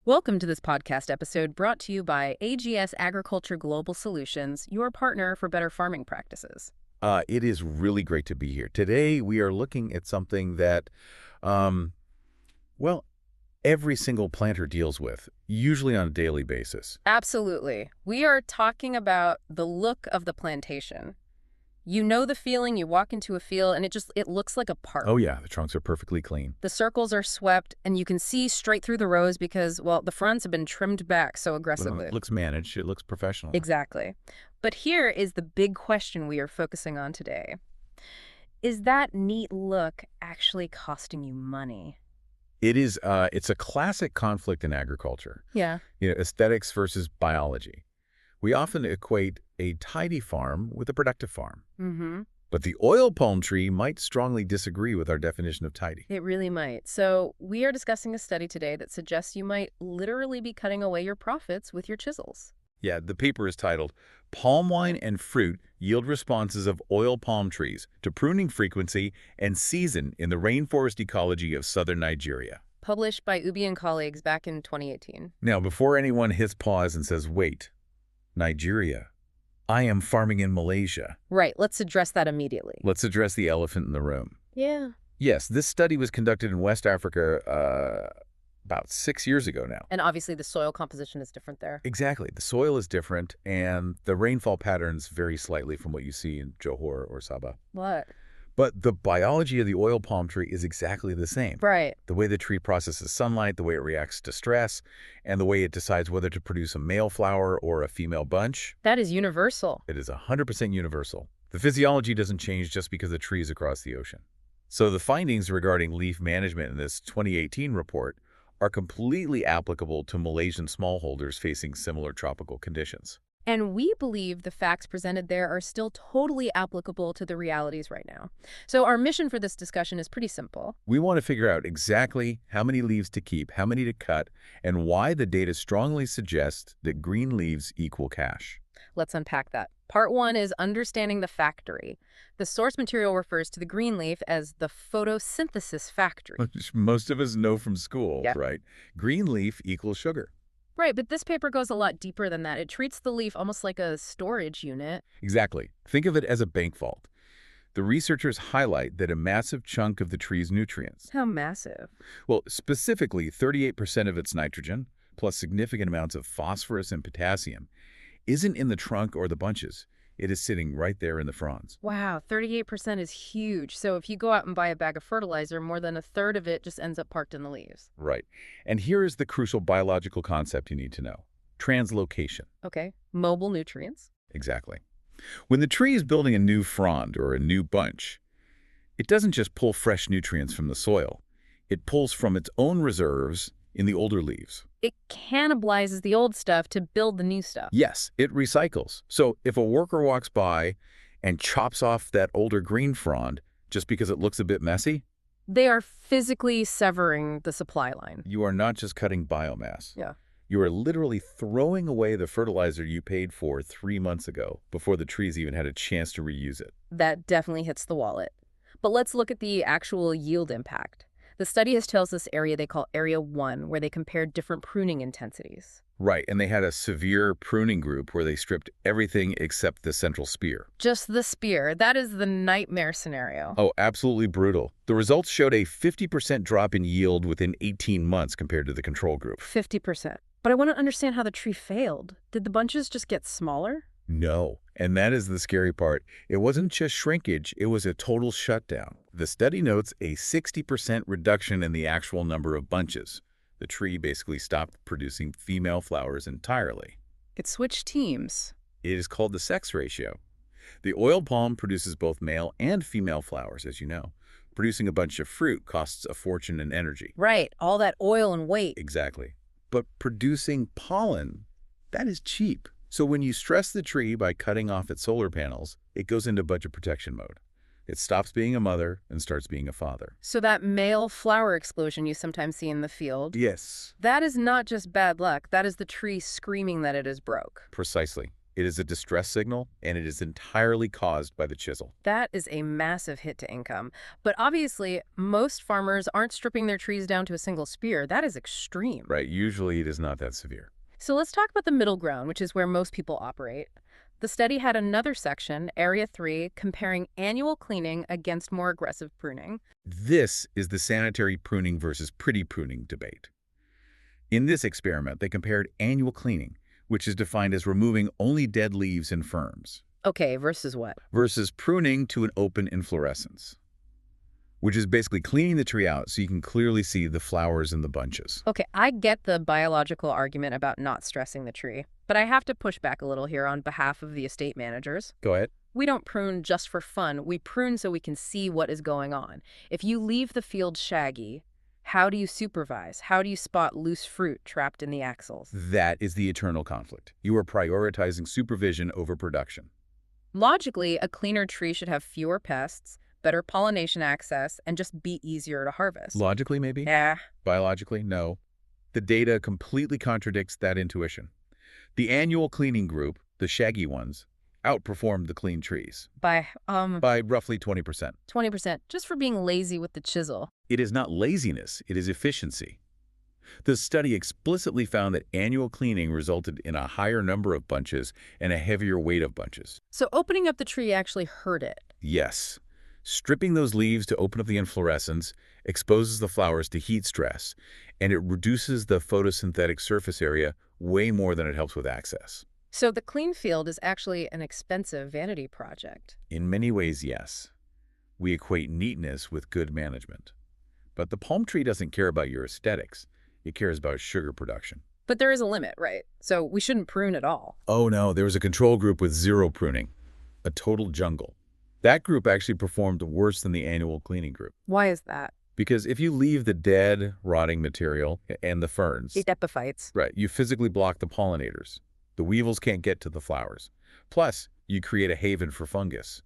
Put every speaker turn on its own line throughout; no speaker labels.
Welcome to this podcast episode brought to you by AGS Agriculture Global Solutions, your partner for better farming practices.
It is really great to be here. Today, we are looking at something that, um, well, every single planter deals with, usually on a daily basis.
Absolutely. We are talking about the look of the plantation. You know the feeling, you walk into a field and it looks like a park.
Oh, yeah, the trunks are perfectly clean.
The circles are swept and you can see straight through the rows because, well, the fronds have been trimmed back so aggressively.
It looks managed. It looks professional.
Exactly. But here is the big question we are focusing on today. Is that neat look actually costing you money?
It is, it's a classic conflict in agriculture.
Yeah.
Aesthetics versus biology. We often equate a tidy farm with a productive farm.
Mm-hmm.
But the oil palm tree might strongly disagree with our definition of tidy.
It really might. So we are discussing a study today that suggests you might literally be cutting away your profits with your chisels.
Yeah, the paper is titled, Palm Wine and Fruit Yield Responses of Oil Palm Trees to Pruning Frequency and Season in the Rainforest Ecology of Southern Nigeria.
Published by Ubi and colleagues back in 2018.
Now, before anyone hits pause and says, wait, Nigeria, I am farming in Malaysia.
Right, let's address that immediately.
Let's address the elephant in the room.
Yeah.
Yes, this study was conducted in West Africa about 6 years ago now.
And obviously the soil composition is different there.
Exactly. The soil is different, and the rainfall patterns vary slightly from what you see in Johor or Sabah.
What?
But the biology of the oil palm tree is exactly the same.
Right.
The way the tree processes sunlight, the way it reacts to stress, and the way it decides whether to produce a male flower or a female bunch.
That is universal.
It is 100% universal. The physiology doesn't change just because the tree is across the ocean. So the findings regarding leaf management in this 2018 report are completely applicable to Malaysian smallholders facing similar tropical conditions.
And we believe the facts presented there are still totally applicable to the realities right now. So our mission for this discussion is pretty simple.
We want to figure out exactly how many leaves to keep, how many to cut, and why the data strongly suggests that green leaves equal cash.
Let's unpack that. Part one is understanding the factory. The source material refers to the green leaf as the photosynthesis factory.
Which most of us know from school,
Yeah.
right? Green leaf equals sugar.
Right, but this paper goes a lot deeper than that. It treats the leaf almost like a storage unit.
Exactly. Think of it as a bank vault. The researchers highlight that a massive chunk of the tree's nutrients,
How massive.
well, specifically 38% of its nitrogen, plus significant amounts of phosphorus and potassium, isn't in the trunk or the bunches. It is sitting right there in the fronds.
Wow, 38% is huge. So if you go out and buy a bag of fertilizer, more than a third of it just ends up parked in the leaves.
Right. And here is the crucial biological concept you need to know. Translocation.
Okay, mobile nutrients.
Exactly. When the tree is building a new frond or a new bunch, it doesn't just pull fresh nutrients from the soil. It pulls from its own reserves in the older leaves.
It cannibalizes the old stuff to build the new stuff.
Yes, it recycles. So if a worker walks by and chops off that older green frond just because it looks a bit messy,
They are physically severing the supply line.
you are not just cutting biomass.
Yeah.
You are literally throwing away the fertilizer you paid for 3 months ago before the trees even had a chance to reuse it.
That definitely hits the wallet. But let's look at the actual yield impact. The study has tells this area they call Area 1, where they compared different pruning intensities.
Right, and they had a severe pruning group where they stripped everything except the central spear.
Just the spear. That is the nightmare scenario.
Oh, absolutely brutal. The results showed a 50% drop in yield within 18 months compared to the control group.
50%. But I want to understand how the tree failed. Did the bunches just get smaller?
No, and that is the scary part. It wasn't just shrinkage, it was a total shutdown. The study notes a 60% reduction in the actual number of bunches. The tree basically stopped producing female flowers entirely.
It switched teams.
It is called the sex ratio. The oil palm produces both male and female flowers, as you know. Producing a bunch of fruit costs a fortune and energy.
Right, all that oil and weight.
Exactly. But producing pollen, that is cheap. So when you stress the tree by cutting off its solar panels, it goes into budget protection mode. It stops being a mother and starts being a father.
So that male flower explosion you sometimes see in the field,
Yes.
that is not just bad luck. That is the tree screaming that it is broke.
Precisely. It is a distress signal, and it is entirely caused by the chisel.
That is a massive hit to income. But obviously, most farmers aren't stripping their trees down to a single spear. That is extreme.
Right, usually it is not that severe.
So let's talk about the middle ground, which is where most people operate. The study had another section, Area 3, comparing annual cleaning against more aggressive pruning.
This is the sanitary pruning versus pretty pruning debate. In this experiment, they compared annual cleaning, which is defined as removing only dead leaves and ferns,
Okay, versus what?
versus pruning to an open inflorescence, which is basically cleaning the tree out so you can clearly see the flowers and the bunches.
Okay, I get the biological argument about not stressing the tree, but I have to push back a little here on behalf of the estate managers.
Go ahead.
We don't prune just for fun. We prune so we can see what is going on. If you leave the field shaggy, how do you supervise? How do you spot loose fruit trapped in the axils?
That is the eternal conflict. You are prioritizing supervision over production.
Logically, a cleaner tree should have fewer pests, better pollination access, and just be easier to harvest.
Logically, maybe?
Yeah.
Biologically, no. The data completely contradicts that intuition. The annual cleaning group, the shaggy ones, outperformed the clean trees
By
by roughly 20%.
20%, just for being lazy with the chisel.
It is not laziness, it is efficiency. The study explicitly found that annual cleaning resulted in a higher number of bunches and a heavier weight of bunches.
So opening up the tree actually hurt it.
Yes, stripping those leaves to open up the inflorescence exposes the flowers to heat stress, and it reduces the photosynthetic surface area way more than it helps with access.
So the clean field is actually an expensive vanity project.
In many ways, yes. We equate neatness with good management. But the palm tree doesn't care about your aesthetics. It cares about sugar production.
But there is a limit, right? So we shouldn't prune at all.
Oh no, there was a control group with zero pruning. A total jungle. That group actually performed worse than the annual cleaning group.
Why is that?
Because if you leave the dead, rotting material and the ferns,
Epiphytes.
right, you physically block the pollinators. The weevils can't get to the flowers. Plus, you create a haven for fungus.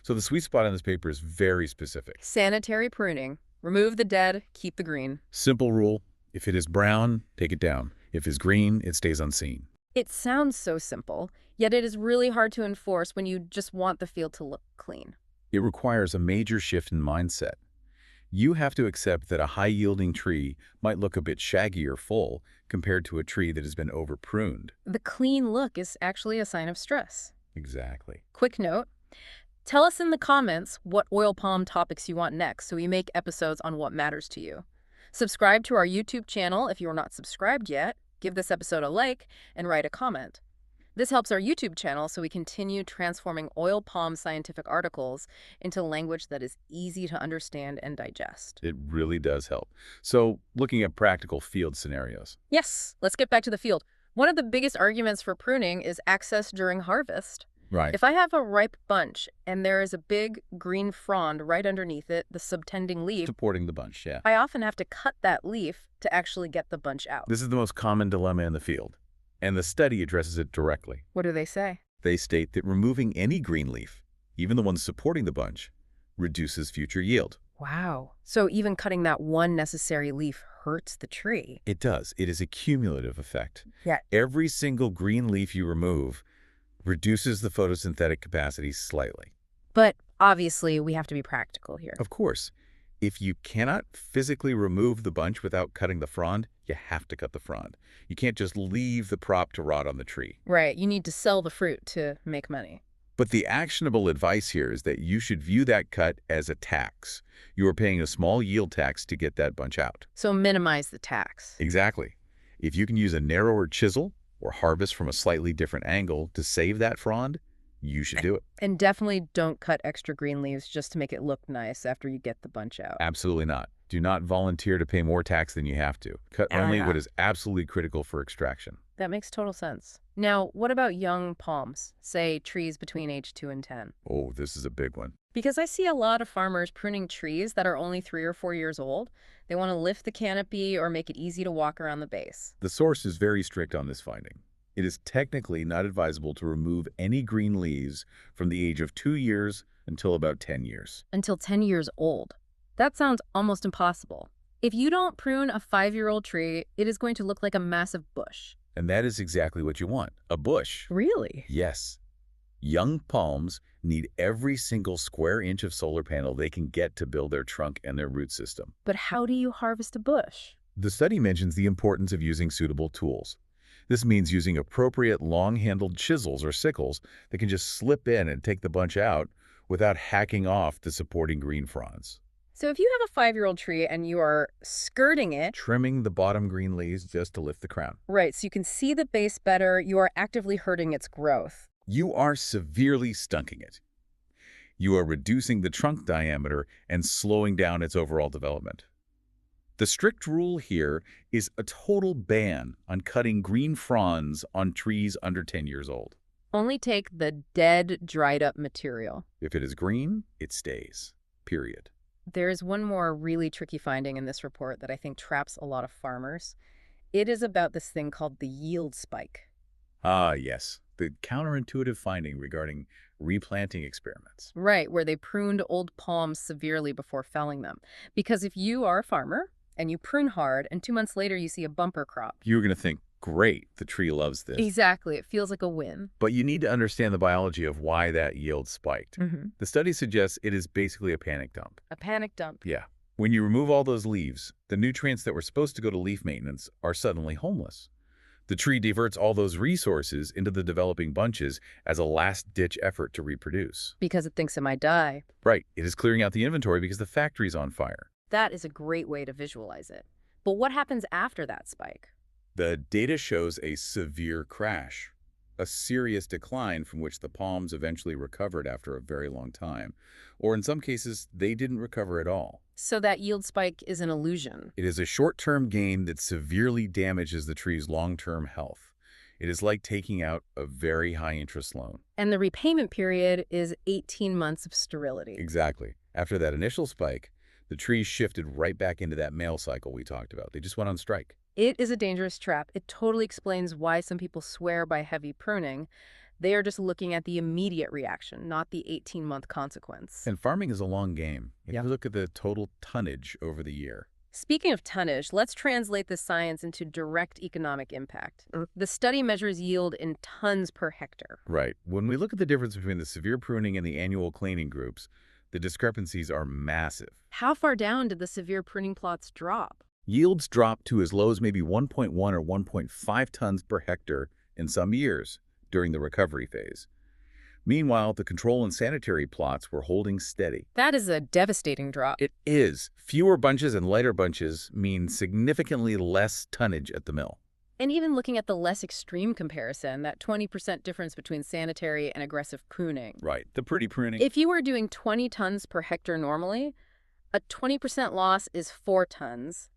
So the sweet spot in this paper is very specific.
Sanitary pruning. Remove the dead, keep the green.
Simple rule, if it is brown, take it down. If it's green, it stays unseen.
It sounds so simple, yet it is really hard to enforce when you just want the field to look clean.
It requires a major shift in mindset. You have to accept that a high-yielding tree might look a bit shaggy or full compared to a tree that has been over-pruned.
The clean look is actually a sign of stress.
Exactly.
Quick note, tell us in the comments what oil palm topics you want next so we make episodes on what matters to you. Subscribe to our YouTube channel if you are not subscribed yet, give this episode a like, and write a comment. This helps our YouTube channel so we continue transforming oil palm scientific articles into language that is easy to understand and digest.
It really does help. So, looking at practical field scenarios.
Yes, let's get back to the field. One of the biggest arguments for pruning is access during harvest.
Right.
If I have a ripe bunch and there is a big green frond right underneath it, the subtending leaf,
Supporting the bunch, yeah.
I often have to cut that leaf to actually get the bunch out.
This is the most common dilemma in the field, and the study addresses it directly.
What do they say?
They state that removing any green leaf, even the ones supporting the bunch, reduces future yield.
Wow. So even cutting that one necessary leaf hurts the tree.
It does. It is a cumulative effect.
Yeah.
Every single green leaf you remove reduces the photosynthetic capacity slightly.
But obviously, we have to be practical here.
Of course, if you cannot physically remove the bunch without cutting the frond, you have to cut the frond. You can't just leave the prop to rot on the tree.
Right. You need to sell the fruit to make money.
But the actionable advice here is that you should view that cut as a tax. You are paying a small yield tax to get that bunch out.
So minimize the tax.
Exactly. If you can use a narrower chisel or harvest from a slightly different angle to save that frond, you should do it.
And definitely don't cut extra green leaves just to make it look nice after you get the bunch out.
Absolutely not. Do not volunteer to pay more tax than you have to. Cut only what is absolutely critical for extraction.
That makes total sense. Now, what about young palms, say trees between age 2 and 10?
Oh, this is a big one.
Because I see a lot of farmers pruning trees that are only 3 or 4 years old. They want to lift the canopy or make it easy to walk around the base.
The source is very strict on this finding. It is technically not advisable to remove any green leaves from the age of 2 years until about 10 years.
Until 10 years old. That sounds almost impossible. If you don't prune a 5-year-old tree, it is going to look like a massive bush.
And that is exactly what you want, a bush.
Really?
Yes. Young palms need every single square inch of solar panel they can get to build their trunk and their root system.
But how do you harvest a bush?
The study mentions the importance of using suitable tools. This means using appropriate long-handled chisels or sickles that can just slip in and take the bunch out without hacking off the supporting green fronds.
So if you have a 5-year-old tree and you are skirting it,
Trimming the bottom green leaves just to lift the crown.
right, so you can see the base better, you are actively hurting its growth.
You are severely stunting it. You are reducing the trunk diameter and slowing down its overall development. The strict rule here is a total ban on cutting green fronds on trees under 10 years old.
Only take the dead, dried-up material.
If it is green, it stays. Period.
There is one more really tricky finding in this report that I think traps a lot of farmers. It is about this thing called the yield spike.
Ah, yes. The counterintuitive finding regarding replanting experiments.
Right, where they pruned old palms severely before felling them. Because if you are a farmer and you prune hard and 2 months later you see a bumper crop.
You're going to think, great, the tree loves this.
Exactly, it feels like a win.
But you need to understand the biology of why that yield spiked. The study suggests it is basically a panic dump.
A panic dump.
Yeah. When you remove all those leaves, the nutrients that were supposed to go to leaf maintenance are suddenly homeless. The tree diverts all those resources into the developing bunches as a last-ditch effort to reproduce.
Because it thinks it might die.
Right. It is clearing out the inventory because the factory's on fire.
That is a great way to visualize it. But what happens after that spike?
The data shows a severe crash, a serious decline from which the palms eventually recovered after a very long time. Or in some cases, they didn't recover at all.
So that yield spike is an illusion.
It is a short-term gain that severely damages the tree's long-term health. It is like taking out a very high-interest loan.
And the repayment period is 18 months of sterility.
Exactly. After that initial spike, the tree shifted right back into that male cycle we talked about. They just went on strike.
It is a dangerous trap. It totally explains why some people swear by heavy pruning. They are just looking at the immediate reaction, not the 18-month consequence.
And farming is a long game. If
Yeah.
you look at the total tonnage over the year.
Speaking of tonnage, let's translate this science into direct economic impact. The study measures yield in tons per hectare.
Right. When we look at the difference between the severe pruning and the annual cleaning groups, the discrepancies are massive.
How far down did the severe pruning plots drop?
Yields drop to as low as maybe 1.1 or 1.5 tons per hectare in some years during the recovery phase. Meanwhile, the control and sanitary plots were holding steady.
That is a devastating drop.
It is. Fewer bunches and lighter bunches mean significantly less tonnage at the mill.
And even looking at the less extreme comparison, that 20% difference between sanitary and aggressive pruning.
Right. The pretty pruning.
If you were doing 20 tons per hectare normally, a 20% loss is 4 tons.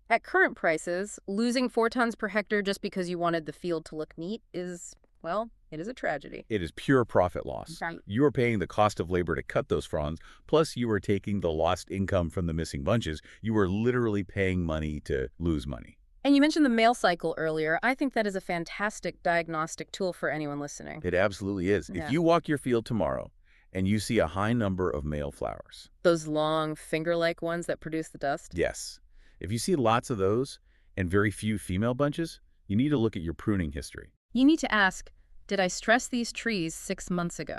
At current prices, losing 4 tons per hectare just because you wanted the field to look neat is, well, it is a tragedy.
It is pure profit loss.
Right.
You are paying the cost of labor to cut those fronds, plus you are taking the lost income from the missing bunches. You are literally paying money to lose money.
And you mentioned the male cycle earlier. I think that is a fantastic diagnostic tool for anyone listening.
It absolutely is.
Yeah.
If you walk your field tomorrow and you see a high number of male flowers.
Those long, finger-like ones that produce the dust?
Yes. If you see lots of those and very few female bunches, you need to look at your pruning history.
You need to ask, did I stress these trees 6 months ago?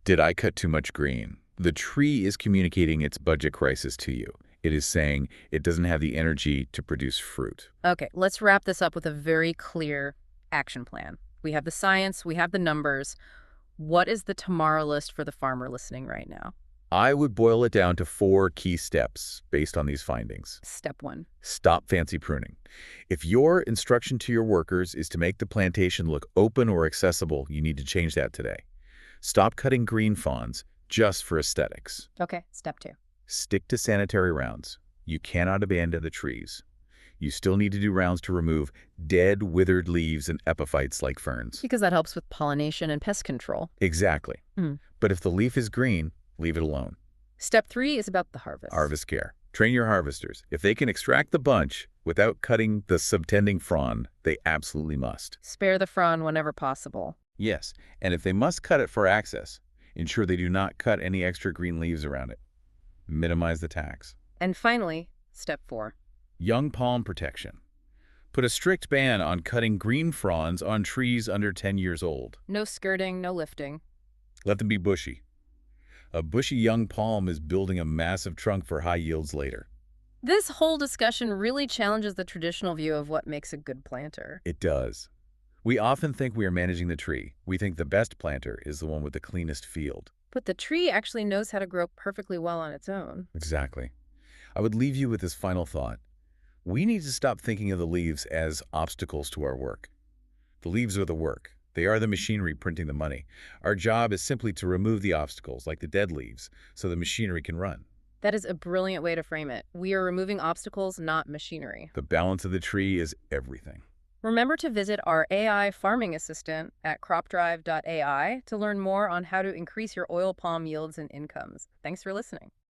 Did I cut too much green? The tree is communicating its budget crisis to you. It is saying it doesn't have the energy to produce fruit.
Okay, let's wrap this up with a very clear action plan. We have the science, we have the numbers. What is the tomorrow list for the farmer listening right now?
I would boil it down to 4 key steps based on these findings.
Step 1.
Stop fancy pruning. If your instruction to your workers is to make the plantation look open or accessible, you need to change that today. Stop cutting green fronds just for aesthetics.
Okay, step 2.
Stick to sanitary rounds. You cannot abandon the trees. You still need to do rounds to remove dead, withered leaves and epiphytes like ferns.
Because that helps with pollination and pest control.
Exactly. But if the leaf is green, leave it alone.
Step 3 is about the harvest.
Harvest care. Train your harvesters. If they can extract the bunch without cutting the subtending frond, they absolutely must.
Spare the frond whenever possible.
Yes, and if they must cut it for access, ensure they do not cut any extra green leaves around it. Minimize the tax.
And finally, step 4.
Young palm protection. Put a strict ban on cutting green fronds on trees under 10 years old.
No skirting, no lifting.
Let them be bushy. A bushy young palm is building a massive trunk for high yields later.
This whole discussion really challenges the traditional view of what makes a good planter.
It does. We often think we are managing the tree. We think the best planter is the one with the cleanest field.
But the tree actually knows how to grow perfectly well on its own.
Exactly. I would leave you with this final thought. We need to stop thinking of the leaves as obstacles to our work. The leaves are the work. They are the machinery printing the money. Our job is simply to remove the obstacles, like the dead leaves, so the machinery can run.
That is a brilliant way to frame it. We are removing obstacles, not machinery.
The balance of the tree is everything.
Remember to visit our AI farming assistant at cropdrive.ai to learn more on how to increase your oil palm yields and incomes. Thanks for listening.